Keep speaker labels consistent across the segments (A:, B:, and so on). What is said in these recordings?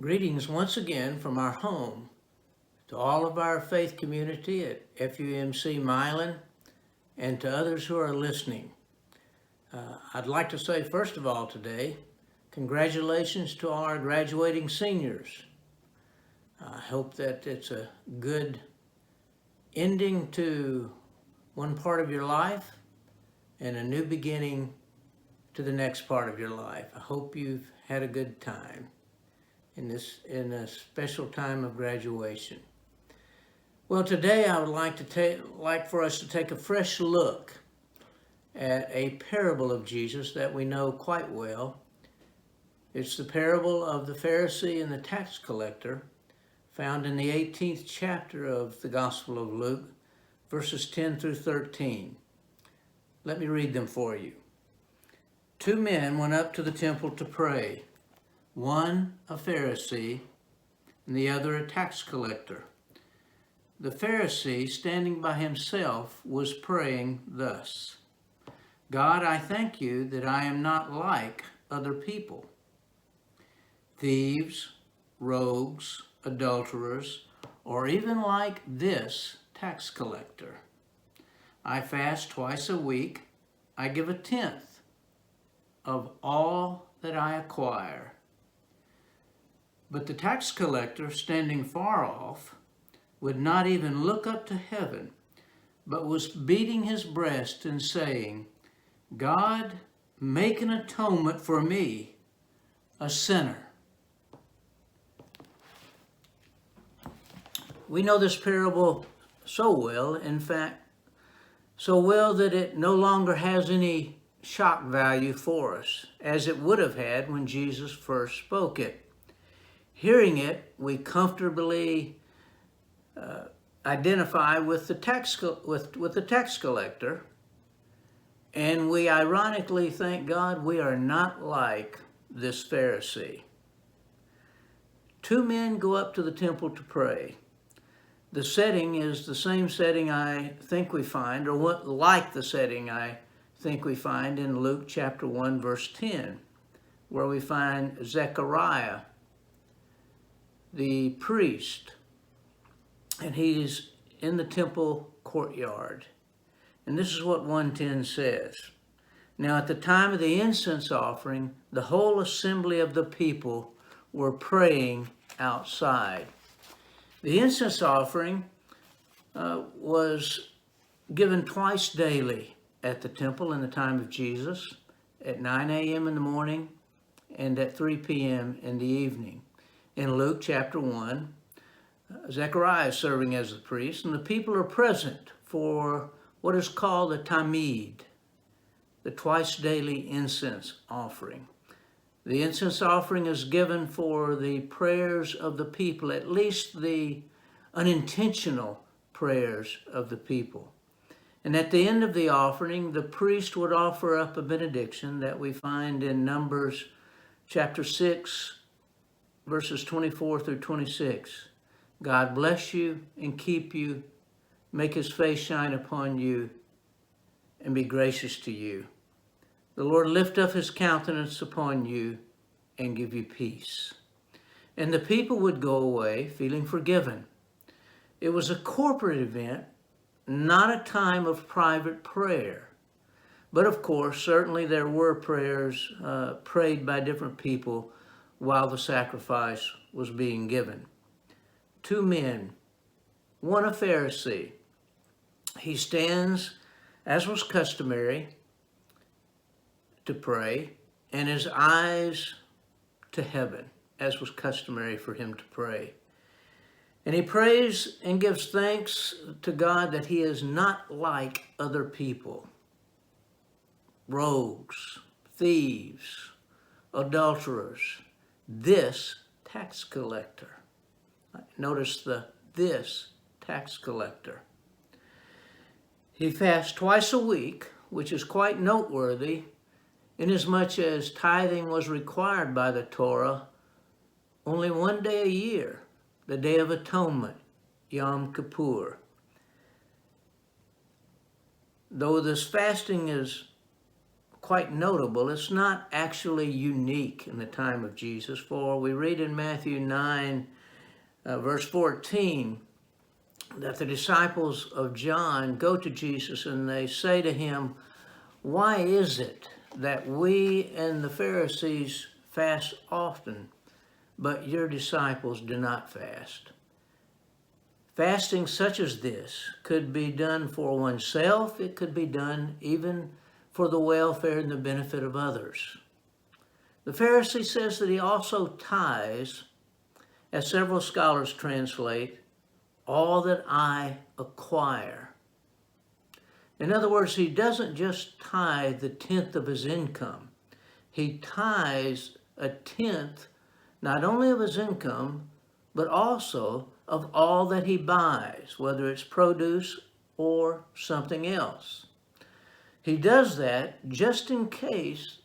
A: Greetings once again from our home to all of our faith community at FUMC Milan and to others who are listening. I'd like to say, first of all, today, congratulations to our graduating seniors. I hope that it's a good ending to one part of your life and a new beginning to the next part of your life. I hope you've had a good time in a special time of graduation. Well, today I would like for us to take a fresh look at a parable of Jesus that we know quite well. It's the parable of the Pharisee and the tax collector, found in the 18th chapter of the Gospel of Luke, verses 10 through 13. Let me read them for you. 2 men went up to the temple to pray, one a Pharisee and the other a tax collector. The Pharisee, standing by himself, was praying thus: God, I thank you that I am not like other people, thieves, rogues, adulterers, or even like this tax collector. I fast twice a week. I give a tenth of all that I acquire. But the tax collector, standing far off, would not even look up to heaven, but was beating his breast and saying, God, make an atonement for me, a sinner. We know this parable so well, in fact, so well that it no longer has any shock value for us, as it would have had when Jesus first spoke it. Hearing it, we comfortably identify with the tax collector, and we ironically thank God we are not like this Pharisee. 2 men go up to the temple to pray. The setting is the same setting I think we find, or what like the setting I think we find in Luke chapter 1, verse 10, where we find Zechariah, the priest, and he's in the temple courtyard. And this is what 1:10 says. Now at the time of the incense offering, the whole assembly of the people were praying outside. The incense offering was given twice daily at the temple in the time of Jesus, at 9 a.m. in the morning and at 3 p.m. in the evening. In Luke chapter 1, Zechariah is serving as the priest, and the people are present for what is called the Tamid, the twice daily incense offering. The incense offering is given for the prayers of the people, at least the unintentional prayers of the people. And at the end of the offering, the priest would offer up a benediction that we find in Numbers chapter 6, verses 24 through 26. God bless you and keep you, make his face shine upon you, and be gracious to you. The Lord lift up his countenance upon you and give you peace. And the people would go away feeling forgiven. It was a corporate event, not a time of private prayer. But of course, certainly there were prayers prayed by different people while the sacrifice was being given. 2 men, one a Pharisee. He stands, as was customary, to pray, and his eyes to heaven, as was customary for him to pray. And he prays and gives thanks to God that he is not like other people, rogues, thieves, adulterers, this tax collector. Notice this tax collector. He fasts twice a week, which is quite noteworthy, inasmuch as tithing was required by the Torah only one day a year, the Day of Atonement, Yom Kippur. Though this fasting is quite notable. It's not actually unique in the time of Jesus, for we read in Matthew 9, verse 14, that the disciples of John go to Jesus and they say to him, "Why is it that we and the Pharisees fast often, but your disciples do not fast?" Fasting such as this could be done for oneself. It could be done even for the welfare and the benefit of others. The Pharisee says that he also tithes, as several scholars translate, all that I acquire. In other words, he doesn't just tithe the tenth of his income. He tithes a tenth not only of his income, but also of all that he buys, whether it's produce or something else. He does that just in case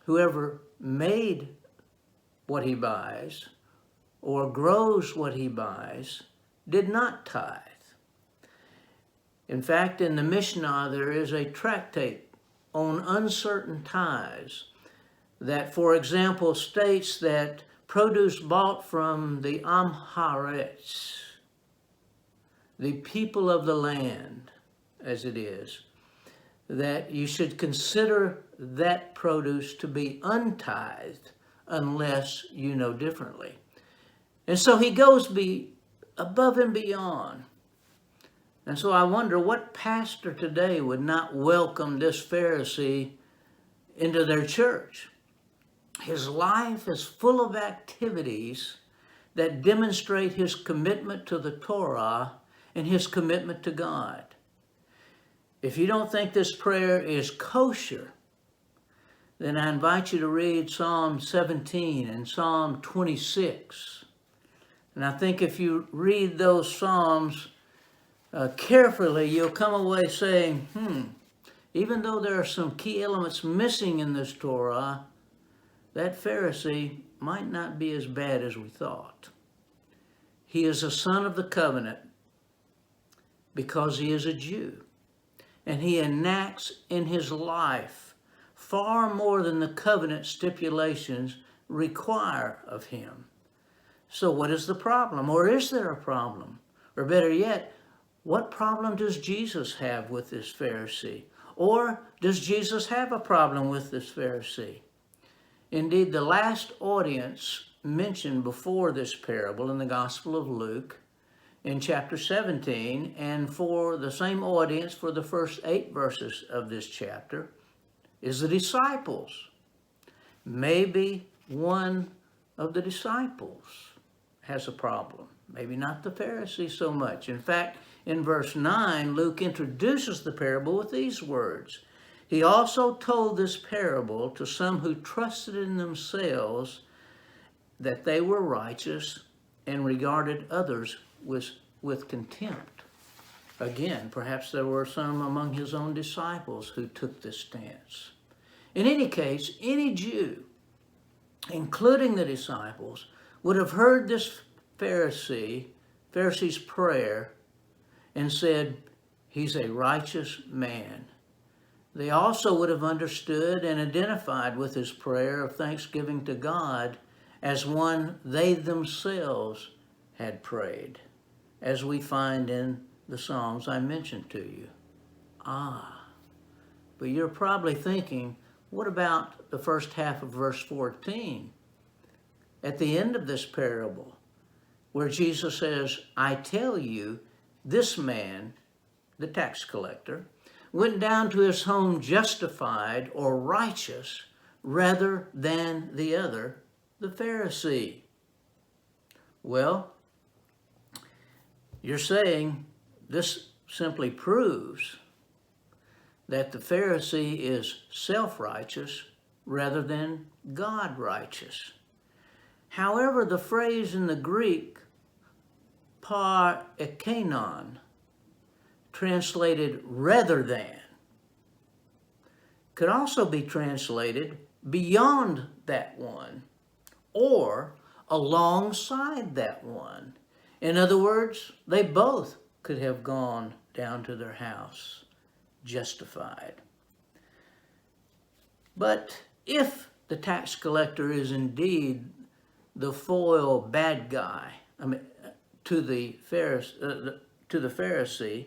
A: whoever made what he buys or grows what he buys did not tithe. In fact, in the Mishnah, there is a tractate on uncertain tithes that, for example, states that produce bought from the Am Haaretz, the people of the land, as it is, that you should consider that produce to be untithed unless you know differently. And so he goes above and beyond. And so I wonder what pastor today would not welcome this Pharisee into their church. His life is full of activities that demonstrate his commitment to the Torah and his commitment to God. If you don't think this prayer is kosher, then I invite you to read Psalm 17 and Psalm 26. And I think if you read those Psalms carefully, you'll come away saying, even though there are some key elements missing in this Torah, that Pharisee might not be as bad as we thought. He is a son of the covenant because he is a Jew. And he enacts in his life far more than the covenant stipulations require of him. So what is the problem? Or is there a problem? Or better yet, what problem does Jesus have with this Pharisee? Or does Jesus have a problem with this Pharisee? Indeed, the last audience mentioned before this parable in the Gospel of Luke in chapter 17, and for the same audience for the first 8 verses of this chapter, is the disciples. Maybe one of the disciples has a problem. Maybe not the Pharisee so much. In fact, in verse 9, Luke introduces the parable with these words. He also told this parable to some who trusted in themselves that they were righteous and regarded others with contempt. Again, perhaps there were some among his own disciples who took this stance. In any case, any Jew, including the disciples, would have heard this Pharisee's prayer and said, he's a righteous man. They also would have understood and identified with his prayer of thanksgiving to God as one they themselves had prayed, as we find in the Psalms I mentioned to you. But you're probably thinking, what about the first half of verse 14? At the end of this parable, where Jesus says, I tell you, this man, the tax collector, went down to his home justified or righteous rather than the other, the Pharisee. Well, you're saying this simply proves that the Pharisee is self-righteous rather than God-righteous. However, the phrase in the Greek, par ekenon, translated rather than, could also be translated beyond that one or alongside that one. In other words, they both could have gone down to their house justified. But if the tax collector is indeed the foil bad guy, to the Pharisee,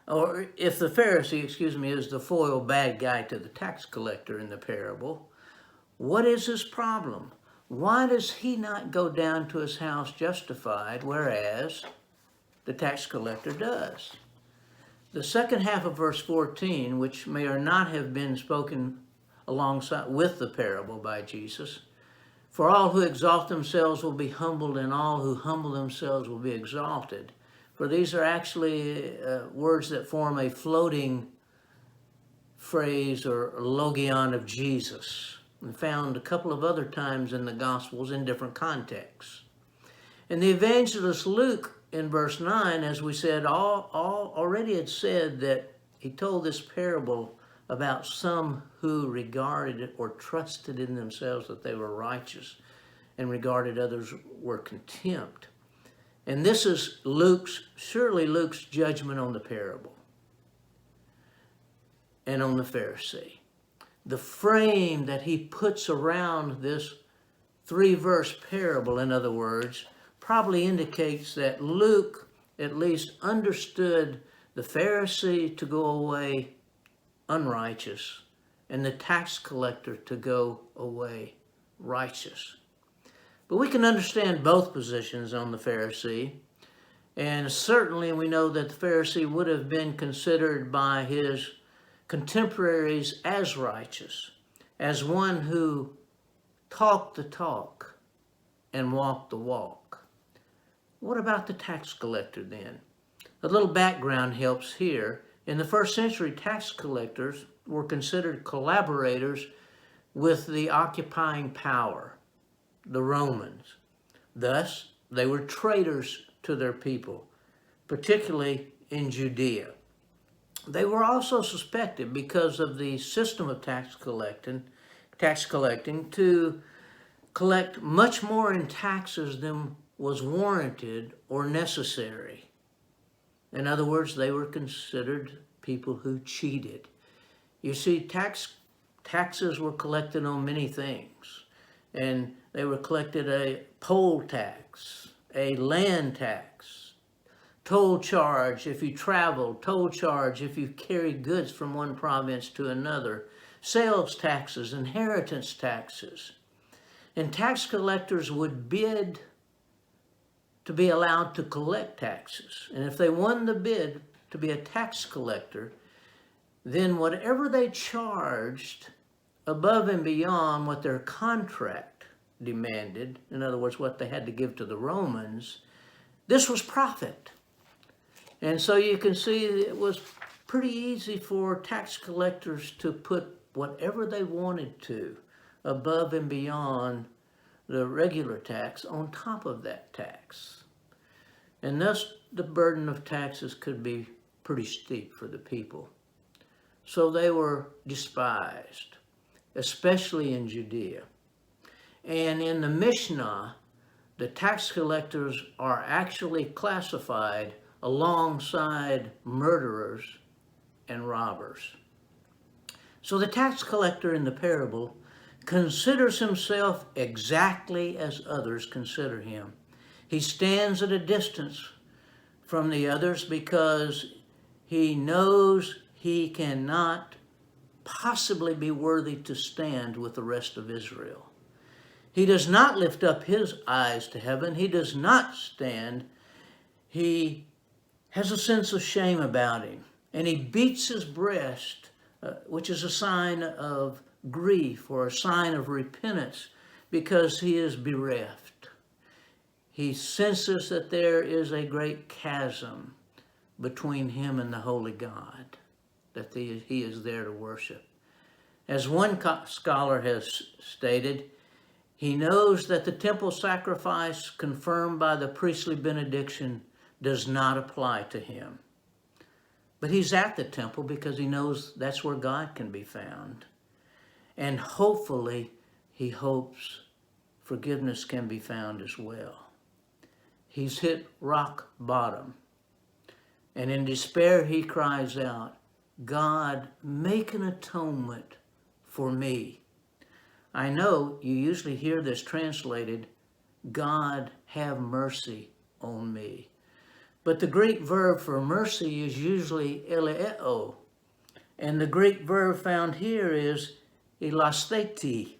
A: or if the Pharisee, is the foil bad guy to the tax collector in the parable, what is his problem? Why does he not go down to his house justified, whereas the tax collector does? The second half of verse 14, which may or not have been spoken alongside with the parable by Jesus, for all who exalt themselves will be humbled, and all who humble themselves will be exalted. For these are actually words that form a floating phrase or logion of Jesus, and found a couple of other times in the Gospels in different contexts. And the evangelist Luke in verse 9, as we said, already had said that he told this parable about some who regarded or trusted in themselves that they were righteous and regarded others were contempt. And this is surely Luke's judgment on the parable and on the Pharisee. The frame that he puts around this 3-verse parable, in other words, probably indicates that Luke at least understood the Pharisee to go away unrighteous and the tax collector to go away righteous. But we can understand both positions on the Pharisee, and certainly we know that the Pharisee would have been considered by his contemporaries as righteous, as one who talked the talk and walked the walk. What about the tax collector then? A little background helps here. In the first century, tax collectors were considered collaborators with the occupying power, the Romans. Thus, they were traitors to their people, particularly in Judea. They were also suspected, because of the system of tax collecting, to collect much more in taxes than was warranted or necessary. In other words, they were considered people who cheated. You see, taxes were collected on many things, and they were collected a poll tax, a land tax, toll charge if you traveled, toll charge if you carried goods from one province to another, sales taxes, inheritance taxes. And tax collectors would bid to be allowed to collect taxes. And if they won the bid to be a tax collector, then whatever they charged above and beyond what their contract demanded, in other words, what they had to give to the Romans, this was profit. And so you can see it was pretty easy for tax collectors to put whatever they wanted to above and beyond the regular tax on top of that tax. And thus the burden of taxes could be pretty steep for the people. So they were despised, especially in Judea. And in the Mishnah, the tax collectors are actually classified alongside murderers and robbers. So the tax collector in the parable considers himself exactly as others consider him. He stands at a distance from the others because he knows he cannot possibly be worthy to stand with the rest of Israel. He does not lift up his eyes to heaven. He does not stand. He has a sense of shame about him, and he beats his breast, which is a sign of grief or a sign of repentance, because he is bereft. He senses that there is a great chasm between him and the holy God, that he is there to worship. As one scholar has stated, he knows that the temple sacrifice confirmed by the priestly benediction does not apply to him. But he's at the temple because he knows that's where God can be found. And hopefully, he hopes forgiveness can be found as well. He's hit rock bottom. And in despair, he cries out, God, make an atonement for me. I know you usually hear this translated, God, have mercy on me. But the Greek verb for mercy is usually eleo. And the Greek verb found here is elasteti.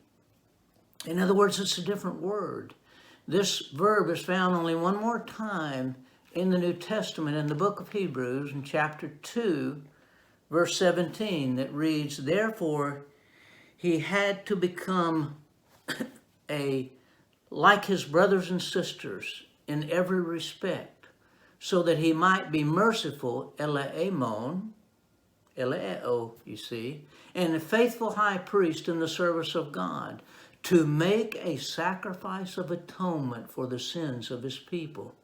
A: In other words, it's a different word. This verb is found only one more time in the New Testament in the book of Hebrews in chapter 2, verse 17, that reads, therefore, he had to become like his brothers and sisters in every respect, so that he might be merciful, eleemon, eleo, you see, and a faithful high priest in the service of God, to make a sacrifice of atonement for the sins of his people.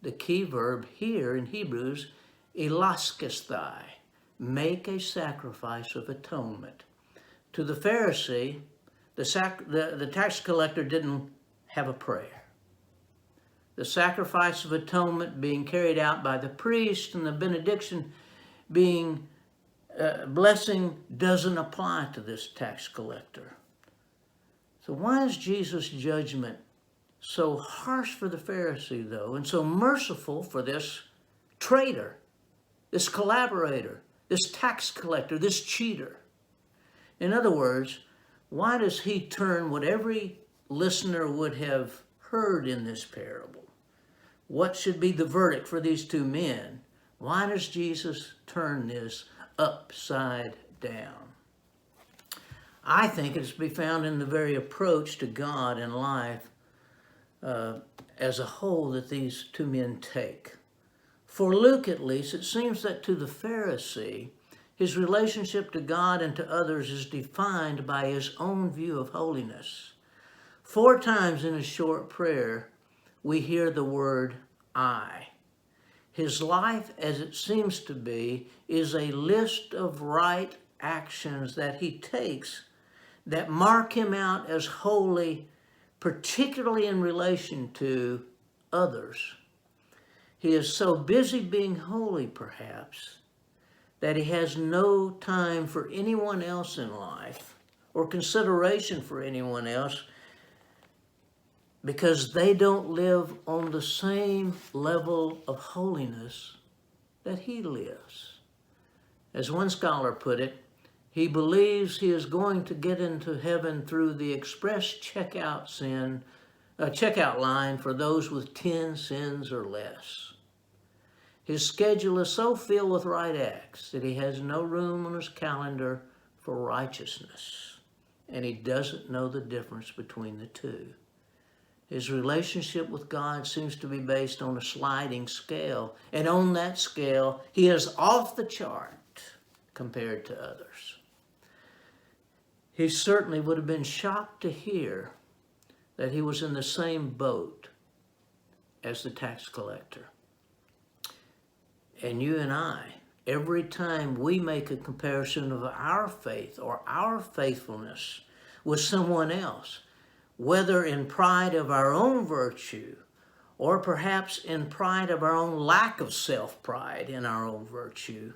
A: The key verb here in Hebrews, elaskesthai, make a sacrifice of atonement. To the Pharisee, the tax collector didn't have a prayer. The sacrifice of atonement being carried out by the priest and the benediction being blessing doesn't apply to this tax collector. So why is Jesus' judgment so harsh for the Pharisee, though, and so merciful for this traitor, this collaborator, this tax collector, this cheater? In other words, why does he turn what every listener would have heard in this parable? What should be the verdict for these two men? Why does Jesus turn this upside down? I think it's to be found in the very approach to God and life as a whole that these two men take. For Luke, at least, it seems that to the Pharisee, his relationship to God and to others is defined by his own view of holiness. 4 times in a short prayer, we hear the word I. His life, as it seems to be, is a list of right actions that he takes that mark him out as holy, particularly in relation to others. He is so busy being holy, perhaps, that he has no time for anyone else in life or consideration for anyone else, because they don't live on the same level of holiness that he lives. As one scholar put it, he believes he is going to get into heaven through the express checkout line for those with 10 sins or less. His schedule is so filled with right acts that he has no room on his calendar for righteousness, and he doesn't know the difference between the two. His relationship with God seems to be based on a sliding scale, and on that scale, he is off the chart compared to others. He certainly would have been shocked to hear that he was in the same boat as the tax collector. And you and I, every time we make a comparison of our faith or our faithfulness with someone else, whether in pride of our own virtue or perhaps in pride of our own lack of self-pride in our own virtue,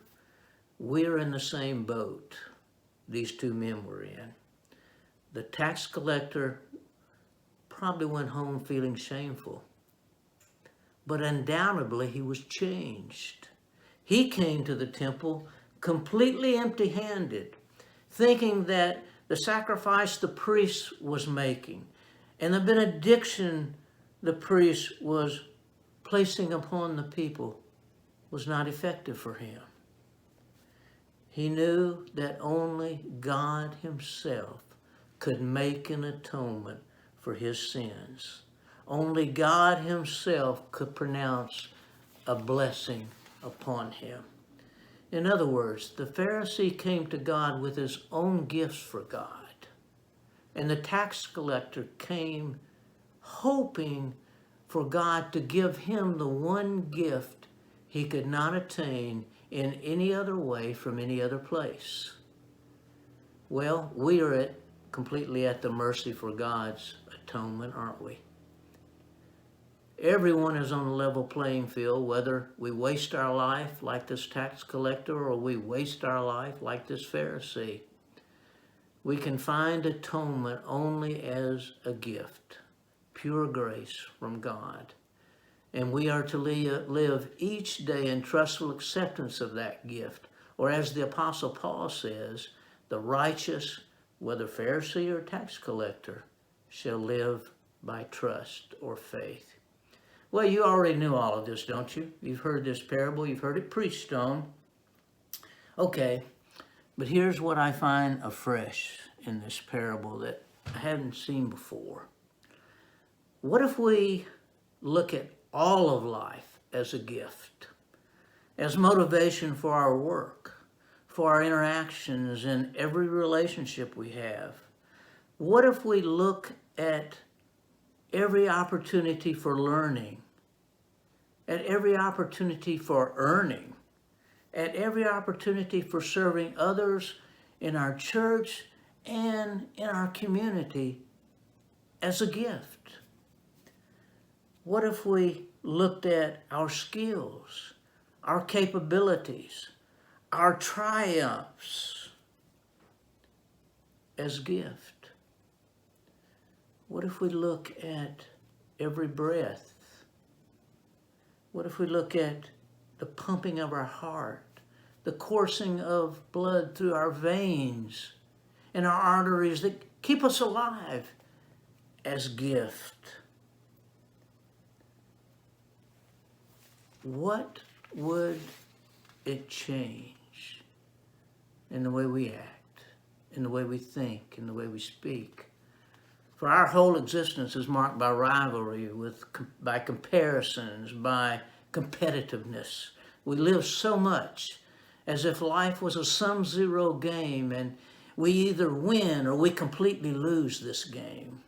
A: we're in the same boat these two men were in. The tax collector probably went home feeling shameful, but undoubtedly he was changed. He came to the temple completely empty-handed, thinking that the sacrifice the priest was making and the benediction the priest was placing upon the people was not effective for him. He knew that only God himself could make an atonement for his sins. Only God himself could pronounce a blessing upon him. In other words, the Pharisee came to God with his own gifts for God, and the tax collector came hoping for God to give him the one gift he could not attain in any other way from any other place. Well, we are completely at the mercy for God's atonement, aren't we? Everyone is on a level playing field, whether we waste our life like this tax collector or we waste our life like this Pharisee. We can find atonement only as a gift, pure grace from God. And we are to live each day in trustful acceptance of that gift. Or as the Apostle Paul says, the righteous, whether Pharisee or tax collector, shall live by trust or faith. Well, you already knew all of this, don't you? You've heard this parable. You've heard it preached on. Okay, but here's what I find afresh in this parable that I hadn't seen before. What if we look at all of life as a gift, as motivation for our work, for our interactions in every relationship we have? What if we look at every opportunity for learning, at every opportunity for earning, at every opportunity for serving others in our church and in our community as a gift? What if we looked at our skills, our capabilities, our triumphs as gift? What if we look at every breath? What if we look at the pumping of our heart, the coursing of blood through our veins and our arteries that keep us alive as gift? What would it change in the way we act, in the way we think, in the way we speak? For our whole existence is marked by rivalry, by comparisons, by competitiveness. We live so much as if life was a sum-zero game and we either win or we completely lose this game.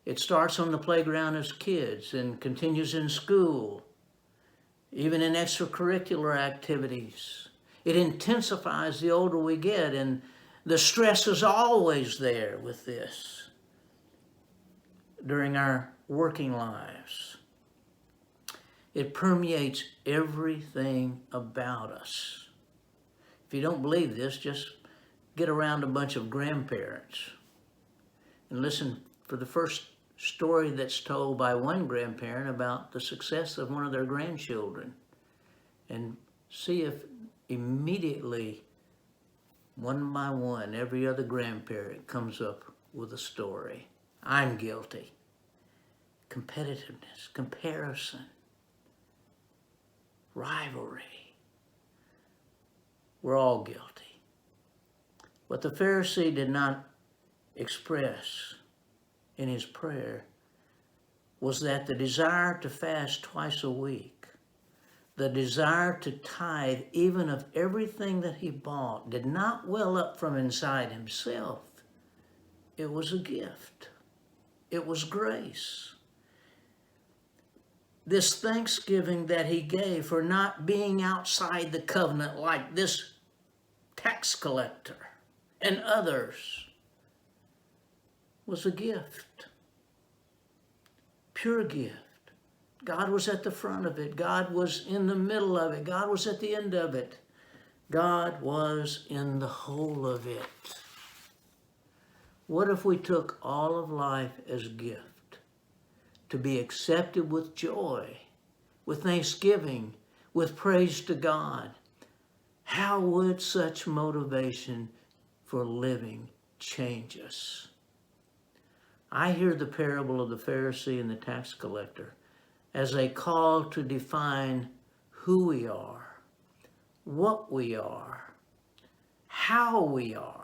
A: It starts on the playground as kids and continues in school, even in extracurricular activities. It intensifies the older we get, and the stress is always there with this during our working lives. It permeates everything about us. If you don't believe this, just get around a bunch of grandparents and listen for the first story that's told by one grandparent about the success of one of their grandchildren, and see if immediately, one by one, every other grandparent comes up with a story. I'm guilty. Competitiveness, comparison, rivalry. We're all guilty. What the Pharisee did not express in his prayer was that the desire to fast twice a week, the desire to tithe even of everything that he bought, did not well up from inside himself. It was a gift. It was grace. This thanksgiving that he gave for not being outside the covenant like this tax collector and others was a gift. Pure gift. God was at the front of it. God was in the middle of it. God was at the end of it. God was in the whole of it. What if we took all of life as a gift, to be accepted with joy, with thanksgiving, with praise to God? How would such motivation for living change us? I hear the parable of the Pharisee and the tax collector as a call to define who we are, what we are, how we are,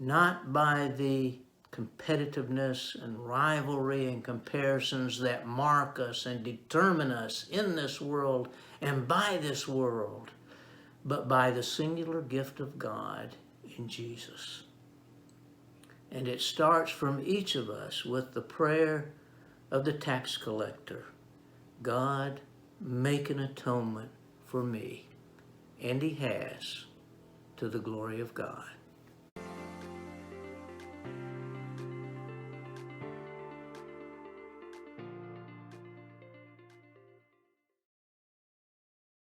A: not by the competitiveness and rivalry and comparisons that mark us and determine us in this world and by this world, but by the singular gift of God in Jesus. And it starts from each of us with the prayer of the tax collector. God, make an atonement for me. And he has, to the glory of God.